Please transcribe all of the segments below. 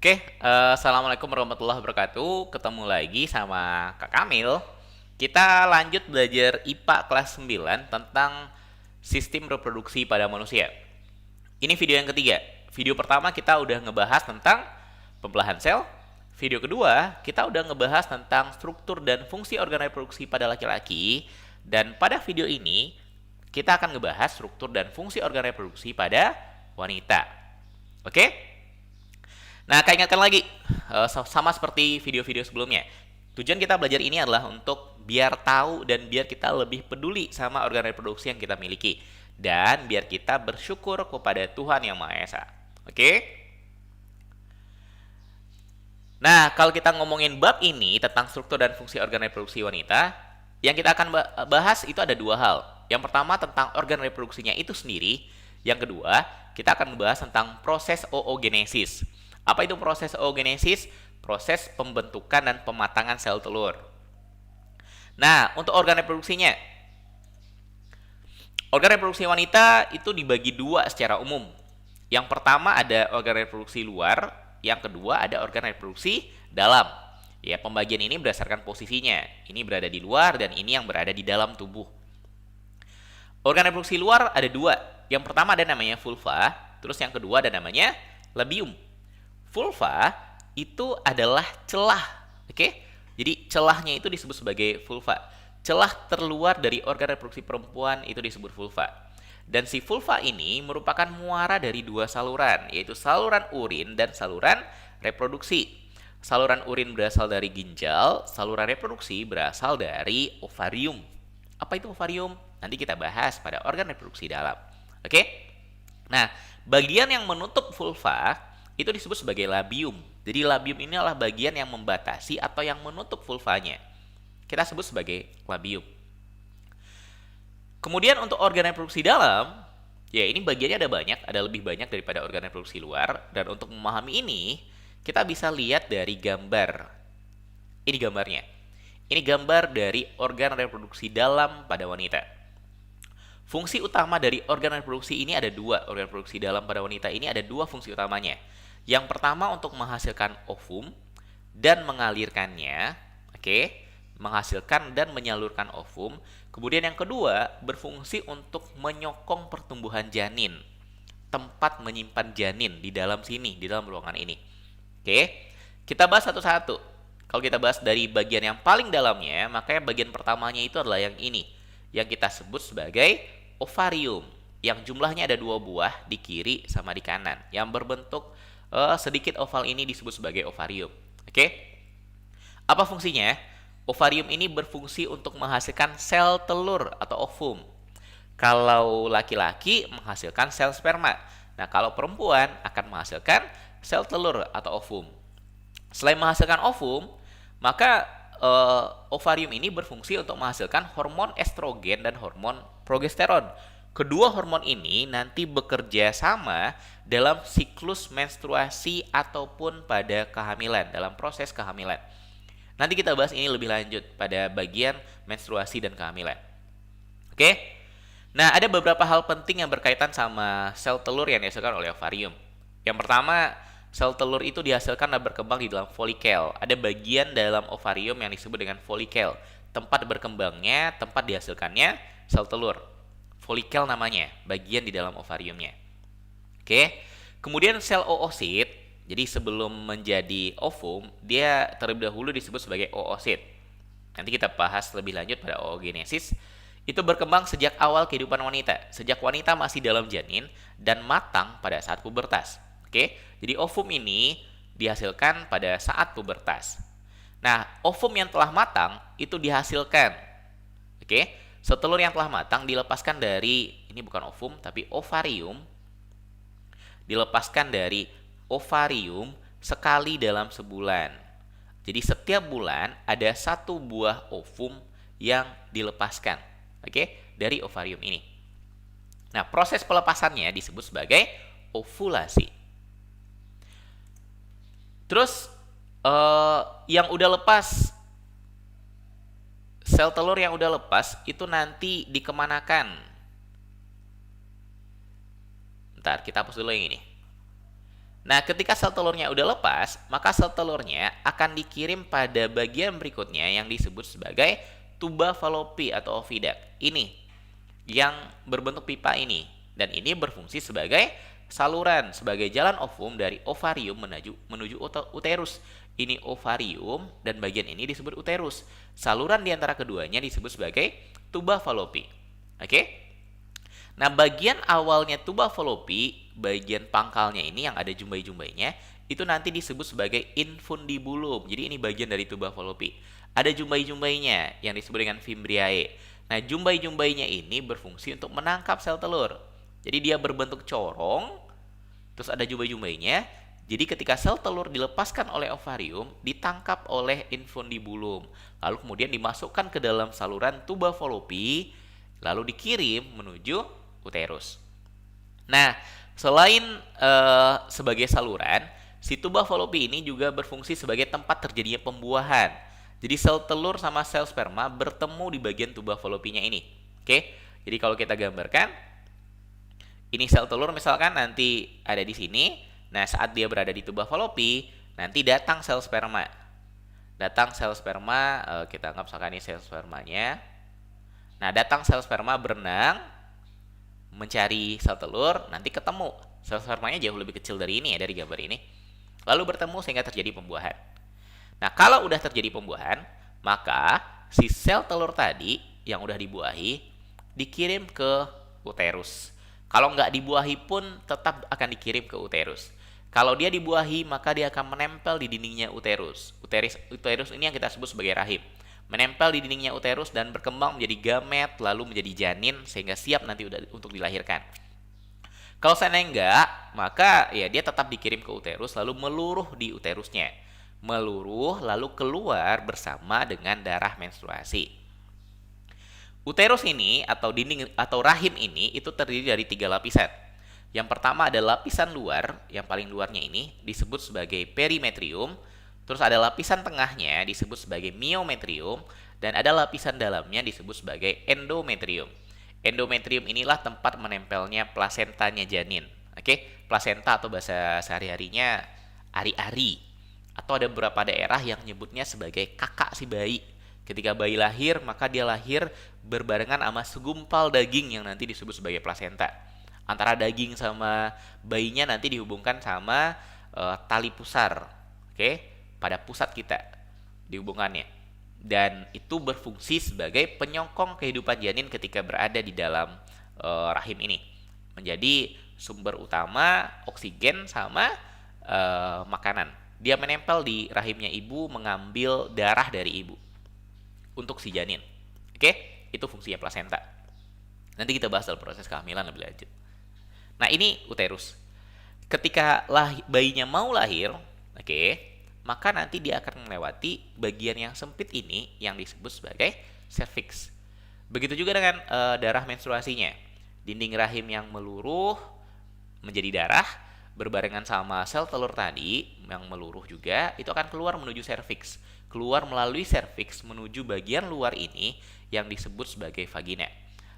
Assalamualaikum warahmatullahi wabarakatuh. Ketemu lagi sama Kak Kamil. Kita lanjut belajar IPA kelas 9 tentang sistem reproduksi pada manusia. Ini video yang ketiga. Video pertama kita udah ngebahas tentang pembelahan sel. Video kedua, kita udah ngebahas tentang struktur dan fungsi organ reproduksi pada laki-laki. Dan pada video ini, kita akan ngebahas struktur dan fungsi organ reproduksi pada wanita. Oke? Nah, Kak ingatkan lagi, sama seperti video-video sebelumnya. Tujuan kita belajar ini adalah untuk biar tahu dan biar kita lebih peduli sama organ reproduksi yang kita miliki. Dan biar kita bersyukur kepada Tuhan Yang Maha Esa. Oke? Nah, kalau kita ngomongin bab ini tentang struktur dan fungsi organ reproduksi wanita, yang kita akan bahas itu ada dua hal. Yang pertama tentang organ reproduksinya itu sendiri. Yang kedua, kita akan membahas tentang proses oogenesis. Apa itu proses oogenesis? Proses pembentukan dan pematangan sel telur. Nah, untuk organ reproduksinya. Organ reproduksi wanita itu dibagi dua secara umum. Yang pertama ada organ reproduksi luar, yang kedua ada organ reproduksi dalam. Ya, pembagian ini berdasarkan posisinya. Ini berada di luar dan ini yang berada di dalam tubuh. Organ reproduksi luar ada dua. Yang pertama ada namanya vulva, terus yang kedua ada namanya labium. Vulva itu adalah celah, oke? Jadi celahnya itu disebut sebagai vulva. Celah terluar dari organ reproduksi perempuan itu disebut vulva. Dan si vulva ini merupakan muara dari dua saluran, yaitu saluran urin dan saluran reproduksi. Saluran urin berasal dari ginjal, saluran reproduksi berasal dari ovarium. Apa itu ovarium? Nanti kita bahas pada organ reproduksi dalam. Oke? Nah, bagian yang menutup vulva itu disebut sebagai labium. Jadi labium ini adalah bagian yang membatasi atau yang menutup vulvanya. Kita sebut sebagai labium. Kemudian untuk organ reproduksi dalam, ya ini bagiannya ada banyak, ada lebih banyak daripada organ reproduksi luar. Dan untuk memahami ini, kita bisa lihat dari gambar. Ini gambarnya. Ini gambar dari organ reproduksi dalam pada wanita. Fungsi utama dari organ reproduksi ini ada dua. Organ reproduksi dalam pada wanita ini ada dua fungsi utamanya. Yang pertama untuk menghasilkan ovum dan mengalirkannya, oke, menghasilkan dan menyalurkan ovum. Kemudian yang kedua berfungsi untuk menyokong pertumbuhan janin, tempat menyimpan janin di dalam sini, di dalam ruangan ini. Oke, kita bahas satu-satu. Kalau kita bahas dari bagian yang paling dalamnya, makanya bagian pertamanya itu adalah yang ini, yang kita sebut sebagai ovarium, yang jumlahnya ada dua buah di kiri sama di kanan, yang berbentuk sedikit oval ini disebut sebagai ovarium. Oke? Apa fungsinya? Ovarium ini berfungsi untuk menghasilkan sel telur atau ovum. Kalau laki-laki menghasilkan sel sperma. Nah, kalau perempuan akan menghasilkan sel telur atau ovum. Selain menghasilkan ovum, maka ovarium ini berfungsi untuk menghasilkan hormon estrogen dan hormon progesteron. Kedua hormon ini nanti bekerja sama dalam siklus menstruasi ataupun pada kehamilan, dalam proses kehamilan. Nanti kita bahas ini lebih lanjut pada bagian menstruasi dan kehamilan. Oke? Nah, ada beberapa hal penting yang berkaitan sama sel telur yang dihasilkan oleh ovarium. Yang pertama, sel telur itu dihasilkan dan berkembang di dalam folikel. Ada bagian dalam ovarium yang disebut dengan folikel. Tempat berkembangnya, tempat dihasilkannya sel telur. Folikel namanya, bagian di dalam ovariumnya. Oke. Kemudian sel oosit, jadi sebelum menjadi ovum, dia terlebih dahulu disebut sebagai oosit. Nanti kita bahas lebih lanjut pada oogenesis. Itu berkembang sejak awal kehidupan wanita, sejak wanita masih dalam janin dan matang pada saat pubertas. Oke. Jadi ovum ini dihasilkan pada saat pubertas. Nah, ovum yang telah matang itu dihasilkan. Oke. Setelur yang telah matang dilepaskan dari, ini bukan ovum tapi ovarium. Dilepaskan dari ovarium sekali dalam sebulan. Jadi setiap bulan ada satu buah ovum yang dilepaskan, oke, dari ovarium ini. Nah, proses pelepasannya disebut sebagai ovulasi. Terus yang udah lepas, sel telur yang udah lepas itu nanti dikemanakan? Bentar, kita hapus dulu yang ini. Nah, ketika sel telurnya udah lepas, maka sel telurnya akan dikirim pada bagian berikutnya yang disebut sebagai tuba falopi atau oviduct. Ini yang berbentuk pipa ini. Dan ini berfungsi sebagai saluran, sebagai jalan ovum dari ovarium menuju uterus. Ini ovarium dan bagian ini disebut uterus. Saluran di antara keduanya disebut sebagai tuba falopi. Oke? Nah, bagian awalnya tuba falopi, bagian pangkalnya ini yang ada jumbai-jumbainya, itu nanti disebut sebagai infundibulum. Jadi ini bagian dari tuba falopi. Ada jumbai-jumbainya yang disebut dengan fimbriae. Nah, jumbai-jumbainya ini berfungsi untuk menangkap sel telur. Jadi dia berbentuk corong, terus ada jumbai-jumbainya. Jadi ketika sel telur dilepaskan oleh ovarium, ditangkap oleh infundibulum. Lalu kemudian dimasukkan ke dalam saluran tuba falopi, lalu dikirim menuju uterus. Nah, selain sebagai saluran, si tuba falopi ini juga berfungsi sebagai tempat terjadinya pembuahan. Jadi sel telur sama sel sperma bertemu di bagian tuba falopinya ini. Oke, jadi kalau kita gambarkan, ini sel telur misalkan nanti ada di sini. Nah, saat dia berada di tuba falopi, nanti datang sel sperma. Datang sel sperma, kita anggap misalkan ini sel spermanya. Nah, datang sel sperma berenang mencari sel telur, nanti ketemu. Sel spermanya jauh lebih kecil dari ini ya, dari gambar ini. Lalu bertemu sehingga terjadi pembuahan. Nah, kalau udah terjadi pembuahan, maka si sel telur tadi yang udah dibuahi dikirim ke uterus. Kalau nggak dibuahi pun tetap akan dikirim ke uterus. Kalau dia dibuahi, maka dia akan menempel di dindingnya uterus. Uterus ini yang kita sebut sebagai rahim. Menempel di dindingnya uterus dan berkembang menjadi gamet, lalu menjadi janin sehingga siap nanti untuk dilahirkan. Kalau seandainya enggak, maka ya dia tetap dikirim ke uterus lalu meluruh di uterusnya. Meluruh lalu keluar bersama dengan darah menstruasi. Uterus ini atau dinding atau rahim ini itu terdiri dari 3 lapisan. Yang pertama ada lapisan luar, yang paling luarnya ini disebut sebagai perimetrium. Terus ada lapisan tengahnya disebut sebagai miometrium, dan ada lapisan dalamnya disebut sebagai endometrium. Endometrium inilah tempat menempelnya plasentanya janin. Oke, plasenta atau bahasa sehari-harinya ari-ari. Atau ada beberapa daerah yang nyebutnya sebagai kakak si bayi. Ketika bayi lahir, maka dia lahir berbarengan sama segumpal daging yang nanti disebut sebagai plasenta. Antara daging sama bayinya nanti dihubungkan sama tali pusar. Oke, pada pusat kita dihubungannya, dan itu berfungsi sebagai penyokong kehidupan janin ketika berada di dalam rahim ini, menjadi sumber utama oksigen sama makanan. Dia menempel di rahimnya ibu, mengambil darah dari ibu untuk si janin. Oke, itu fungsinya plasenta. Nanti kita bahas dalam proses kehamilan lebih lanjut. Nah, ini uterus. Ketika bayinya mau lahir, oke, maka nanti dia akan melewati bagian yang sempit ini yang disebut sebagai cervix. Begitu juga dengan darah menstruasinya. Dinding rahim yang meluruh menjadi darah berbarengan sama sel telur tadi yang meluruh juga, itu akan keluar menuju cervix. Keluar melalui cervix menuju bagian luar ini yang disebut sebagai vagina.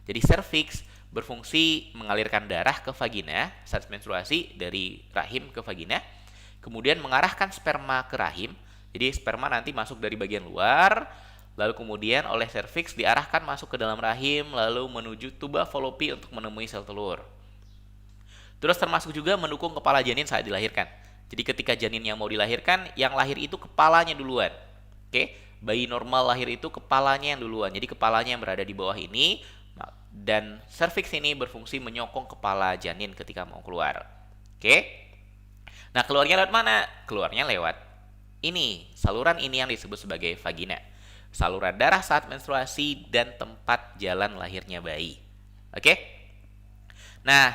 Jadi cervix berfungsi mengalirkan darah ke vagina saat menstruasi dari rahim ke vagina. Kemudian mengarahkan sperma ke rahim. Jadi sperma nanti masuk dari bagian luar, lalu kemudian oleh serviks diarahkan masuk ke dalam rahim, lalu menuju tuba falopi untuk menemui sel telur. Terus termasuk juga mendukung kepala janin saat dilahirkan. Jadi ketika janinnya mau dilahirkan, yang lahir itu kepalanya duluan. Oke, bayi normal lahir itu kepalanya yang duluan. Jadi kepalanya yang berada di bawah ini, dan serviks ini berfungsi menyokong kepala janin ketika mau keluar. Oke. Nah, keluarnya lewat mana? Keluarnya lewat ini, saluran ini yang disebut sebagai vagina. Saluran darah saat menstruasi dan tempat jalan lahirnya bayi. Oke? Nah,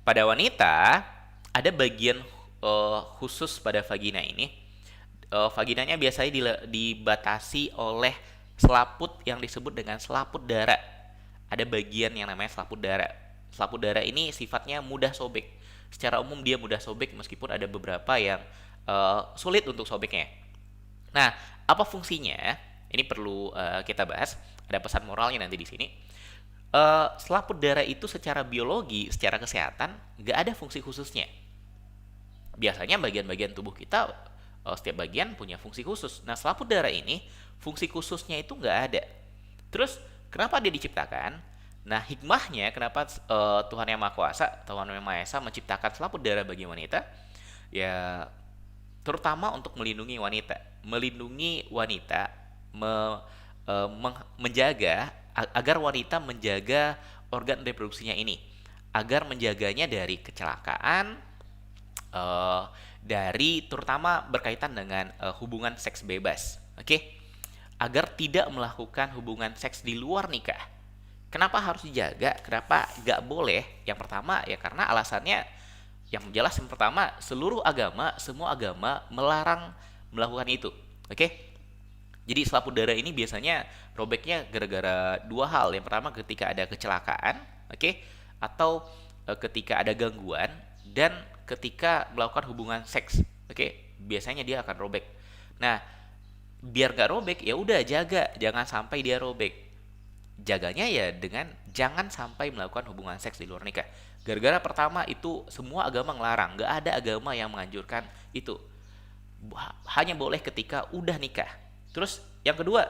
pada wanita ada bagian khusus pada vagina ini. Vaginanya biasanya dibatasi oleh selaput yang disebut dengan selaput darah. Ada bagian yang namanya selaput darah. Selaput darah ini sifatnya mudah sobek. Secara umum dia mudah sobek meskipun ada beberapa yang sulit untuk sobeknya. Nah, apa fungsinya? Ini perlu kita bahas. Ada pesan moralnya nanti di sini. Selaput darah itu secara biologi, secara kesehatan, nggak ada fungsi khususnya. biasanya bagian-bagian tubuh kita, setiap bagian punya fungsi khusus. Nah, selaput darah ini fungsi khususnya itu nggak ada. Terus kenapa dia diciptakan? Nah, hikmahnya kenapa Tuhan Yang Maha Kuasa, Tuhan Yang Maha Esa menciptakan selaput darah bagi wanita? Ya, terutama untuk melindungi wanita, menjaga agar wanita menjaga organ reproduksinya ini, agar menjaganya dari kecelakaan, dari terutama berkaitan dengan hubungan seks bebas, oke? Agar tidak melakukan hubungan seks di luar nikah. Kenapa harus dijaga? Kenapa nggak boleh? Yang pertama ya karena alasannya yang jelas, yang pertama, semua agama melarang melakukan itu, oke? Jadi selaput darah ini biasanya robeknya gara-gara dua hal. Yang pertama ketika ada kecelakaan, oke, atau ketika ada gangguan, dan ketika melakukan hubungan seks, oke, biasanya dia akan robek. Nah, biar nggak robek ya udah jaga, jangan sampai dia robek. Jaganya ya dengan jangan sampai melakukan hubungan seks di luar nikah. Gara-gara pertama itu semua agama ngelarang, nggak ada agama yang menganjurkan itu. Hanya boleh ketika udah nikah. Terus yang kedua,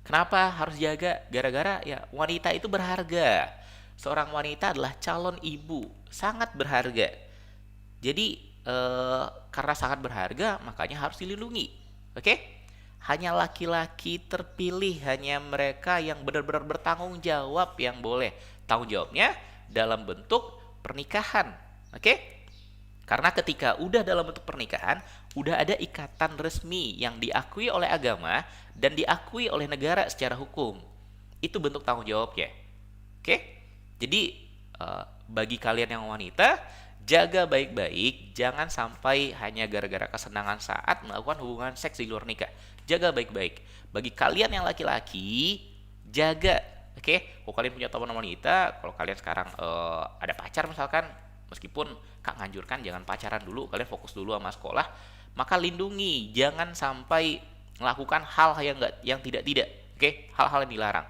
kenapa harus jaga? Gara-gara ya wanita itu berharga. Seorang wanita adalah calon ibu, sangat berharga. Jadi karena sangat berharga makanya harus dilindungi. Oke? Hanya laki-laki terpilih, hanya mereka yang benar-benar bertanggung jawab yang boleh. Tanggung jawabnya dalam bentuk pernikahan. Oke? Karena ketika udah dalam bentuk pernikahan, udah ada ikatan resmi yang diakui oleh agama dan diakui oleh negara secara hukum. Itu bentuk tanggung jawabnya. Oke? Jadi bagi kalian yang wanita, jaga baik-baik, jangan sampai hanya gara-gara kesenangan saat melakukan hubungan seks di luar nikah. Jaga baik-baik. Bagi kalian yang laki-laki, jaga. Oke? Kalau kalian punya teman wanita, kalau kalian sekarang ada pacar misalkan, meskipun Kak nganjurkan jangan pacaran dulu, kalian fokus dulu sama sekolah, maka lindungi, jangan sampai melakukan hal yang tidak-tidak, oke? Hal-hal yang dilarang.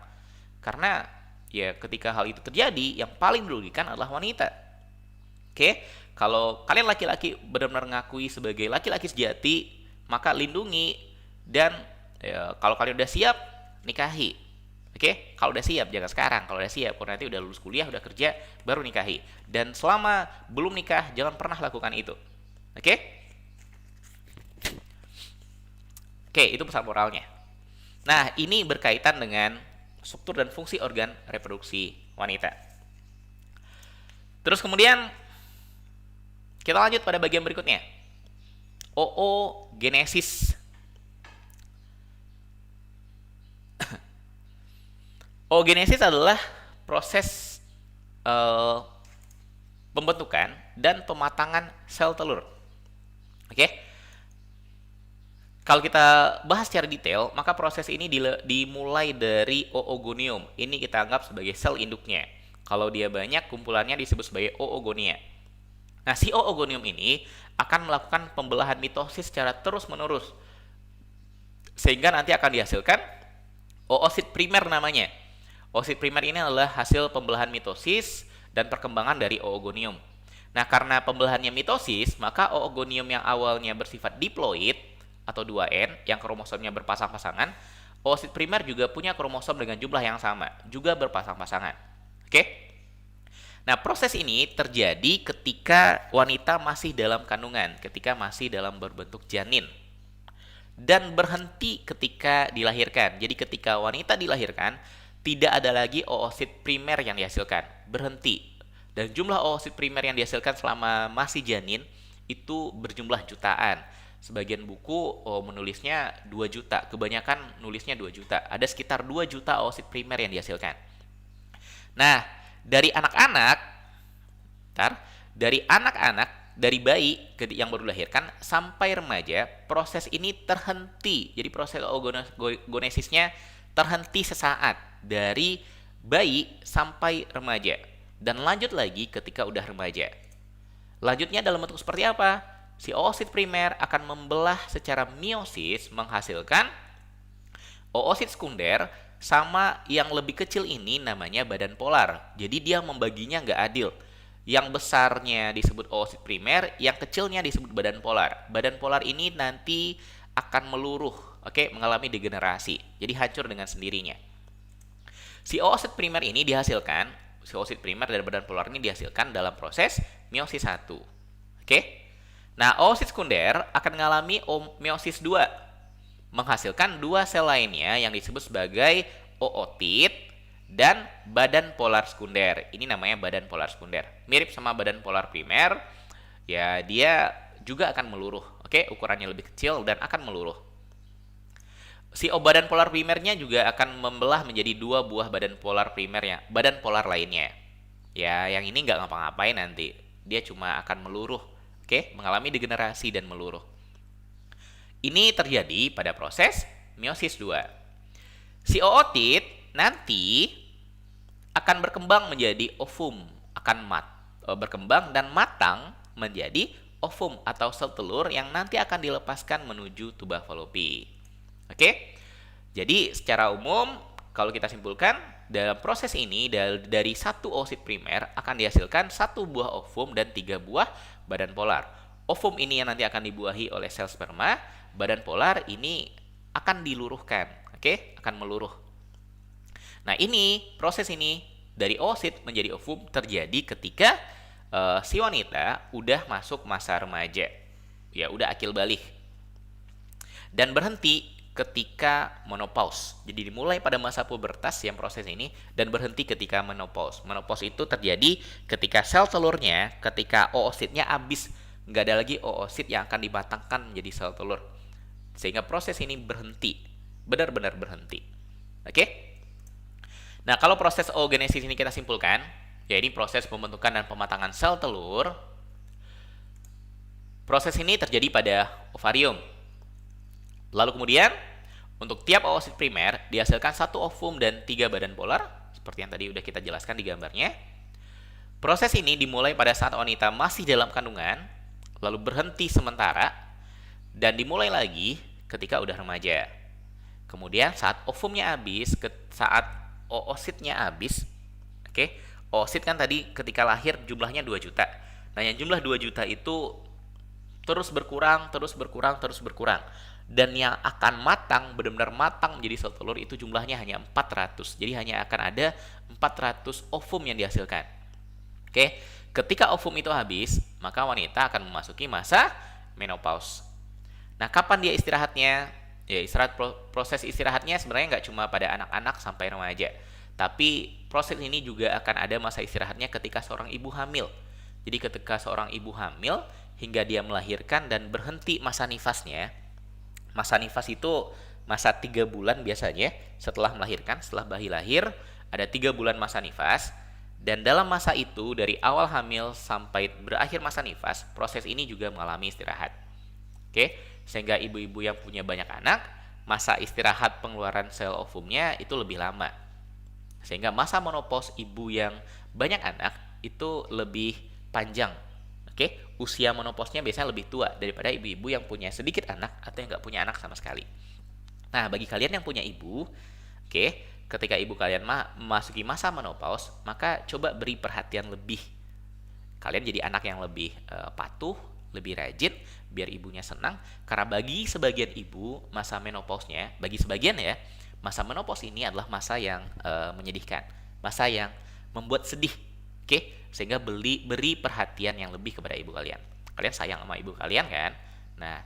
Karena ya ketika hal itu terjadi, yang paling dirugikan adalah wanita. Oke? Kalau kalian laki-laki benar-benar ngakui sebagai laki-laki sejati, maka lindungi, dan ya, kalau kalian udah siap, nikahi. Oke, kalau udah siap, jangan sekarang. Kalau udah siap, kalau nanti udah lulus kuliah, udah kerja, baru nikahi. Dan selama belum nikah, jangan pernah lakukan itu. Oke? Oke, itu pesan moralnya. Nah, ini berkaitan dengan struktur dan fungsi organ reproduksi wanita. Terus kemudian, kita lanjut pada bagian berikutnya. Oogenesis. Oogenesis adalah proses pembentukan dan pematangan sel telur. Oke? Kalau kita bahas secara detail, maka proses ini dimulai dari oogonium. Ini kita anggap sebagai sel induknya. Kalau dia banyak, kumpulannya disebut sebagai oogonia. Nah, si oogonium ini akan melakukan pembelahan mitosis secara terus-menerus. Sehingga nanti akan dihasilkan oosit primer namanya. Oosit primer ini adalah hasil pembelahan mitosis dan perkembangan dari oogonium. Nah, karena pembelahannya mitosis, maka oogonium yang awalnya bersifat diploid atau 2N yang kromosomnya berpasang-pasangan, oosit primer juga punya kromosom dengan jumlah yang sama, juga berpasang-pasangan. Oke? Nah, proses ini terjadi ketika wanita masih dalam kandungan, ketika masih dalam berbentuk janin. Dan berhenti ketika dilahirkan. Jadi ketika wanita dilahirkan, tidak ada lagi oosit primer yang dihasilkan, berhenti. Dan jumlah oosit primer yang dihasilkan selama masih janin itu berjumlah jutaan. Sebagian buku menulisnya 2 juta, kebanyakan nulisnya 2 juta. Ada sekitar 2 juta oosit primer yang dihasilkan. Nah, dari anak-anak, dari bayi yang baru dilahirkan sampai remaja, proses ini terhenti. Jadi proses oogenesisnya terhenti sesaat dari bayi sampai remaja, dan lanjut lagi ketika udah remaja. Lanjutnya dalam bentuk seperti apa? Si oosit primer akan membelah secara meiosis menghasilkan oosit sekunder, sama yang lebih kecil ini namanya badan polar. Jadi dia membaginya nggak adil. Yang besarnya disebut oosit primer, yang kecilnya disebut badan polar. Badan polar ini nanti akan meluruh, oke, mengalami degenerasi. Jadi hancur dengan sendirinya. Si oosit primer ini dihasilkan, si oosit primer dan badan polar ini dihasilkan dalam proses meiosis 1. Oke? Nah, oosit sekunder akan mengalami meiosis 2, menghasilkan dua sel lainnya yang disebut sebagai ootit dan badan polar sekunder. Ini namanya badan polar sekunder. Mirip sama badan polar primer, ya dia juga akan meluruh. Oke, ukurannya lebih kecil dan akan meluruh. Si badan polar primernya juga akan membelah menjadi dua buah badan polar primernya, badan polar lainnya. Ya, yang ini nggak ngapa-ngapain nanti. Dia cuma akan meluruh. Oke, mengalami degenerasi dan meluruh. Ini terjadi pada proses meiosis 2. Si ootit nanti akan berkembang menjadi ovum, akan berkembang dan matang menjadi ovum atau sel telur yang nanti akan dilepaskan menuju tuba falopi. Oke? Jadi secara umum kalau kita simpulkan dalam proses ini dari satu oosit primer akan dihasilkan satu buah ovum dan 3 buah badan polar. Ovum ini yang nanti akan dibuahi oleh sel sperma, badan polar ini akan diluruhkan, oke? Akan meluruh. Nah, proses ini dari oosit menjadi ovum terjadi ketika si wanita udah masuk masa remaja. Ya, udah akil balik. Dan berhenti ketika menopause. Jadi dimulai pada masa pubertas yang proses ini dan berhenti ketika menopause. Menopause itu terjadi ketika sel telurnya, ketika oositnya habis, nggak ada lagi oosit yang akan dibatangkan menjadi sel telur. Sehingga proses ini berhenti, benar-benar berhenti. Oke? Nah, kalau proses oogenesis ini kita simpulkan, ya ini proses pembentukan dan pematangan sel telur. Proses ini terjadi pada ovarium. Lalu kemudian, untuk tiap oosit primer dihasilkan satu ovum dan 3 badan polar, seperti yang tadi udah kita jelaskan di gambarnya. Proses ini dimulai pada saat wanita masih dalam kandungan, lalu berhenti sementara, dan dimulai lagi ketika udah remaja. Kemudian saat ovumnya habis, saat oositnya habis, oke, oosit kan tadi ketika lahir jumlahnya 2 juta. Nah, yang jumlah 2 juta itu terus berkurang. Dan yang akan matang, benar-benar matang menjadi sel telur itu jumlahnya hanya 400. Jadi hanya akan ada 400 ovum yang dihasilkan. Oke, ketika ovum itu habis, maka wanita akan memasuki masa menopause. Nah, kapan dia istirahatnya? Ya, proses istirahatnya sebenarnya nggak cuma pada anak-anak sampai remaja, tapi proses ini juga akan ada masa istirahatnya ketika seorang ibu hamil. Jadi ketika seorang ibu hamil hingga dia melahirkan dan berhenti masa nifasnya. Masa nifas itu masa 3 bulan biasanya setelah melahirkan, setelah bayi lahir ada 3 bulan masa nifas. Dan dalam masa itu dari awal hamil sampai berakhir masa nifas, proses ini juga mengalami istirahat. Oke, sehingga ibu-ibu yang punya banyak anak, masa istirahat pengeluaran sel ovumnya itu lebih lama. Sehingga masa menopause ibu yang banyak anak itu lebih panjang. Oke, usia menopausnya biasanya lebih tua daripada ibu-ibu yang punya sedikit anak atau yang nggak punya anak sama sekali. Nah, bagi kalian yang punya ibu, oke, ketika ibu kalian memasuki masa menopause, maka coba beri perhatian lebih. Kalian jadi anak yang lebih patuh, lebih rajin, biar ibunya senang. Karena bagi sebagian ibu, masa menopause-nya, bagi sebagian ya, masa menopause ini adalah masa yang menyedihkan, masa yang membuat sedih. Oke, sehingga beri perhatian yang lebih kepada ibu kalian. Kalian sayang sama ibu kalian kan? Nah,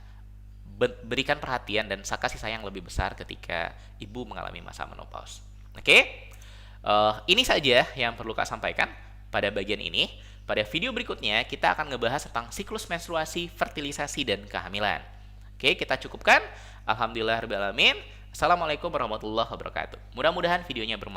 berikan perhatian dan kasih sayang lebih besar ketika ibu mengalami masa menopause. Oke, ini saja yang perlu Kak sampaikan pada bagian ini. Pada video berikutnya kita akan ngebahas tentang siklus menstruasi, fertilisasi, dan kehamilan. Oke, kita cukupkan. Alhamdulillahirrahmanirrahim. Assalamualaikum warahmatullahi wabarakatuh. Mudah-mudahan videonya bermanfaat.